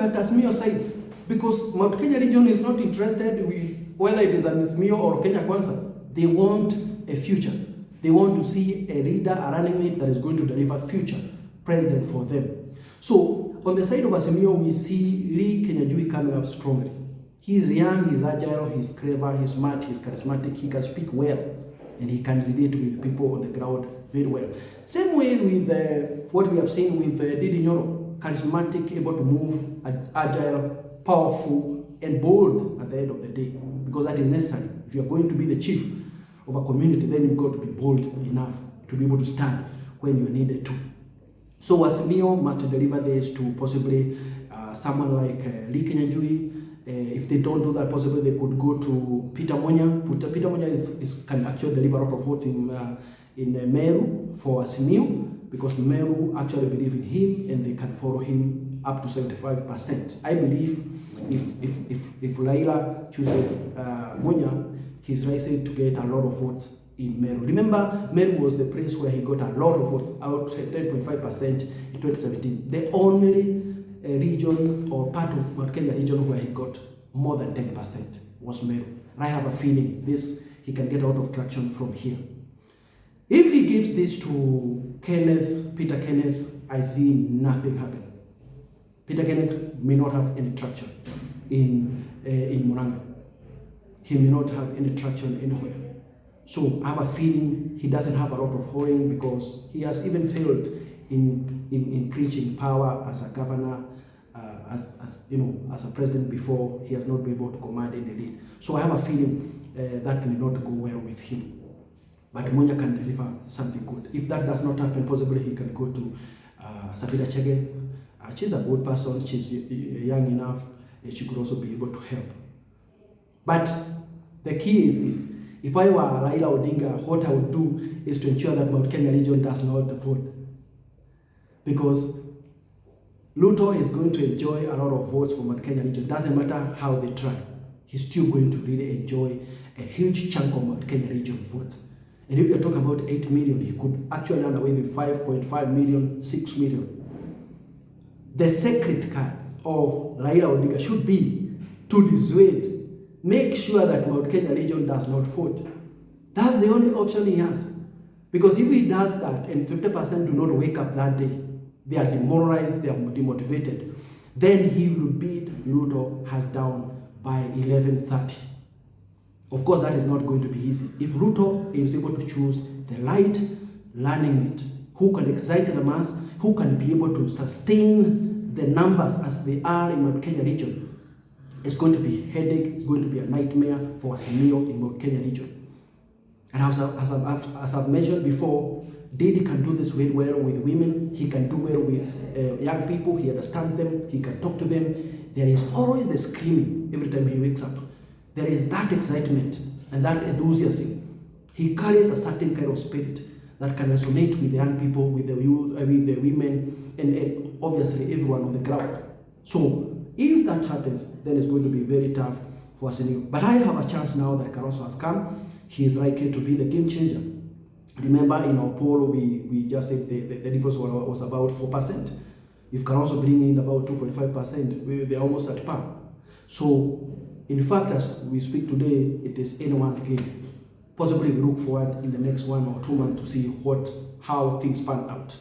at Azimio's side, because Mount Kenya region is not interested with whether it is Azimio or Kenya Kwanza. They want a future. They want to see a leader, a running mate that is going to deliver future president for them. So on the side of Azimio, we see Lee Kenyajui coming up strongly. He's young, he's agile, he's clever, he's smart, he's charismatic, he can speak well, and he can relate with people on the ground very well. Same way with what we have seen with Didi Nyoro, charismatic, able to move, agile, powerful, and bold at the end of the day, because that is necessary. If you are going to be the chief of a community, then you've got to be bold enough to be able to stand when you are needed to. So Azimio must deliver this to possibly someone like Lee Kenyajui. If they don't do that, possibly they could go to Peter Munya. Peter Munya can actually deliver a lot of votes in Meru for Azimio, because Meru actually believe in him and they can follow him up to 75%. I believe if Raila chooses Munya, he's likely to get a lot of votes in Meru. Remember, Meru was the place where he got a lot of votes, out 10.5% in 2017. The only region or part of Mount Kenya region where he got more than 10% was Meru. I have a feeling he can get a lot of traction from here. If he gives this to Peter Kenneth, I see nothing happen. Peter Kenneth may not have any traction in Murang'a. He may not have any traction anywhere. So I have a feeling he doesn't have a lot of following, because he has even failed in preaching power as a governor, as a president before. He has not been able to command any lead. So I have a feeling that may not go well with him. But Munya can deliver something good. If that does not happen, possibly he can go to Sabina Chege. She's a good person. She's young enough. And she could also be able to help. But the key is this. If I were Raila Odinga, what I would do is to ensure that Mount Kenya region does not vote. Because Ruto is going to enjoy a lot of votes from Mount Kenya region. Doesn't matter how they try. He's still going to really enjoy a huge chunk of Mount Kenya region votes. And if you're talking about 8 million, he could actually run away with 5.5 million, 6 million. The secret card of Raila Odinga should be to dissuade. Make sure that Mount Kenya region does not vote. That's the only option he has. Because if he does that and 50% do not wake up that day, they are demoralized, they are demotivated, then he will beat Ruto hands down by 11:30. Of course, that is not going to be easy. If Ruto is able to choose the right running mate, who can excite the mass, who can be able to sustain the numbers as they are in Mount Kenya region, it's going to be a headache, it's going to be a nightmare for Azimio in Mount Kenya region. And as I've mentioned before, Didi can do this very well with women. He can do well with young people. He understands them. He can talk to them. There is always the screaming every time he wakes up. There is that excitement and that enthusiasm. He carries a certain kind of spirit that can resonate with the young people, with the youth, with the women, and obviously everyone on the ground. So if that happens, then it's going to be very tough for Azimio. But I have a chance now that Kalonzo has come. He is likely to be the game changer. Remember, in our poll, we just said the difference was about 4%. If Kalonzo bring in about 2.5%, we're almost at par. So, in fact, as we speak today, it is anyone's game. Possibly we look forward in the next 1 or 2 months to see how things pan out.